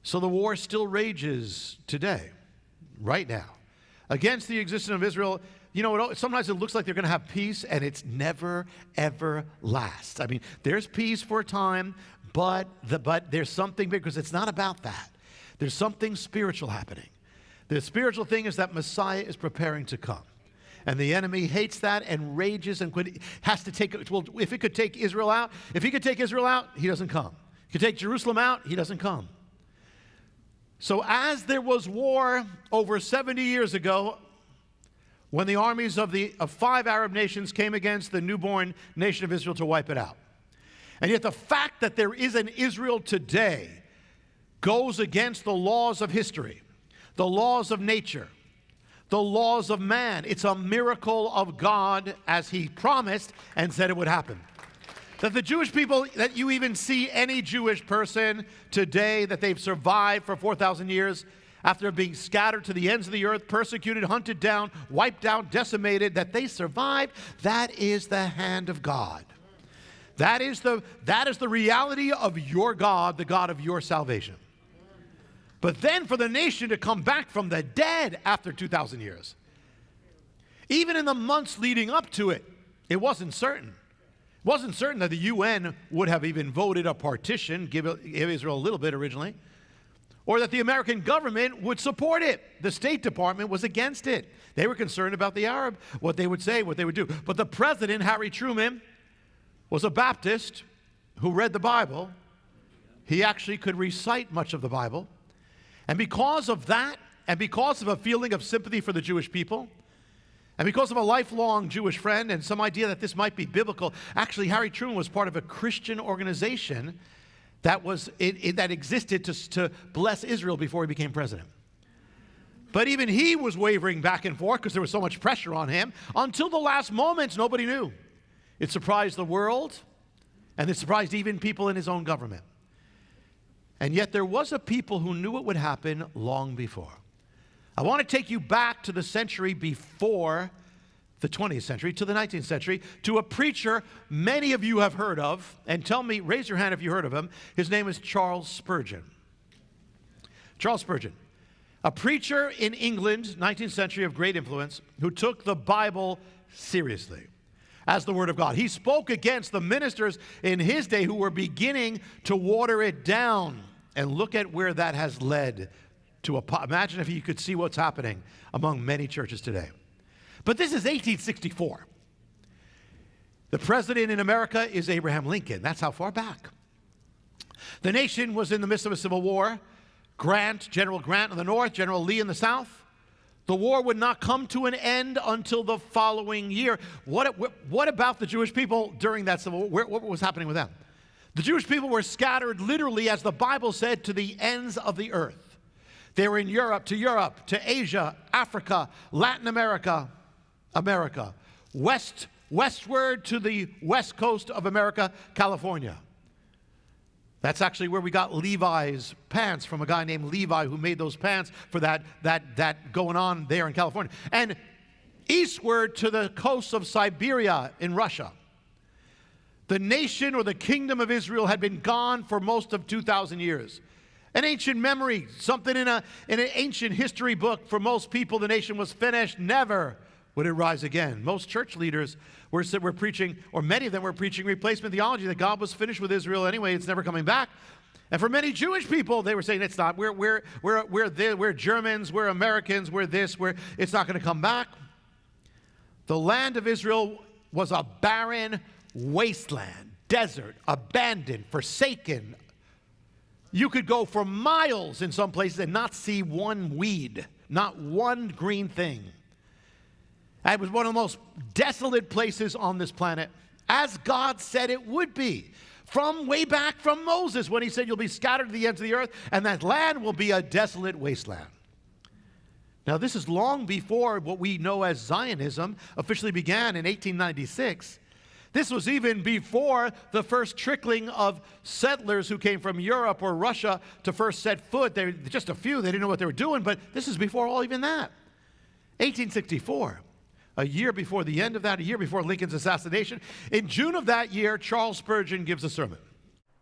So the war still rages today, right now, against the existence of Israel. You know, sometimes it looks like they're going to have peace, and it's never, ever lasts. I mean, there's peace for a time, but there's something big, because it's not about that. There's something spiritual happening. The spiritual thing is that Messiah is preparing to come. And the enemy hates that and rages and has to take, well, if it could take Israel out, if he could take Israel out, he doesn't come. He could take Jerusalem out, he doesn't come. So as there was war over 70 years ago, when the armies of 5 Arab nations came against the newborn nation of Israel to wipe it out. And yet the fact that there is an Israel today goes against the laws of history, the laws of nature, the laws of man. It's a miracle of God, as he promised and said it would happen. That the Jewish people, that you even see any Jewish person today, that they've survived for 4,000 years, after being scattered to the ends of the earth, persecuted, hunted down, wiped out, decimated, that they survived, that is the hand of God. That is the reality of your God, the God of your salvation. But then for the nation to come back from the dead after 2,000 years, even in the months leading up to it, it wasn't certain. It wasn't certain that the UN would have even voted a partition, give Israel a little bit originally, or that the American government would support it. The State Department was against it. They were concerned about the Arab, what they would say, what they would do. But the president, Harry Truman, was a Baptist who read the Bible. He actually could recite much of the Bible. And because of that, and because of a feeling of sympathy for the Jewish people, and because of a lifelong Jewish friend and some idea that this might be biblical, actually Harry Truman was part of a Christian organization that existed to bless Israel before he became president. But even he was wavering back and forth because there was so much pressure on him. Until the last moments, nobody knew. It surprised the world, and it surprised even people in his own government. And yet there was a people who knew it would happen long before. I want to take you back to the century before the 20th century, to the 19th century, to a preacher many of you have heard of, and tell me, raise your hand if you heard of him. His name is Charles Spurgeon. Charles Spurgeon, a preacher in England, 19th century, of great influence, who took the Bible seriously as the Word of God. He spoke against the ministers in his day who were beginning to water it down. And look at where that has led to. Imagine if you could see what's happening among many churches today. But this is 1864. The president in America is Abraham Lincoln. That's how far back. The nation was in the midst of a civil war. General Grant in the north, General Lee in the south. The war would not come to an end until the following year. What about the Jewish people during that civil war? What was happening with them? The Jewish people were scattered literally, as the Bible said, to the ends of the earth. They were in Europe, to Asia, Africa, Latin America, westward to the west coast of America, California. That's actually where we got Levi's pants, from a guy named Levi who made those pants for that going on there in California. And eastward to the coast of Siberia in Russia. The nation, or the kingdom of Israel, had been gone for most of 2,000 years. An ancient memory, something in an ancient history book. For most people, the nation was finished. Never would it rise again. Most church leaders were preaching, or many of them were preaching replacement theology, that God was finished with Israel anyway, it's never coming back. And for many Jewish people, they were saying it's not. We're Germans, we're Americans, it's not going to come back. The land of Israel was a barren wasteland, desert, abandoned, forsaken. You could go for miles in some places and not see one weed, not one green thing. It was one of the most desolate places on this planet, as God said it would be. From way back from Moses, when he said you'll be scattered to the ends of the earth, and that land will be a desolate wasteland. Now, this is long before what we know as Zionism officially began in 1896. This was even before the first trickling of settlers who came from Europe or Russia to first set foot. They were just a few. They didn't know what they were doing, but this is before all even that. 1864. A year before the end of that, a year before Lincoln's assassination. In June of that year, Charles Spurgeon gives a sermon.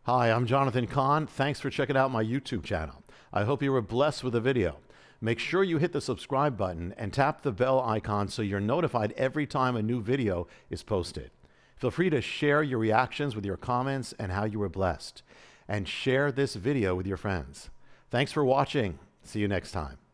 Hi, I'm Jonathan Cahn. Thanks for checking out my YouTube channel. I hope you were blessed with the video. Make sure you hit the subscribe button and tap the bell icon so you're notified every time a new video is posted. Feel free to share your reactions with your comments and how you were blessed. And share this video with your friends. Thanks for watching. See you next time.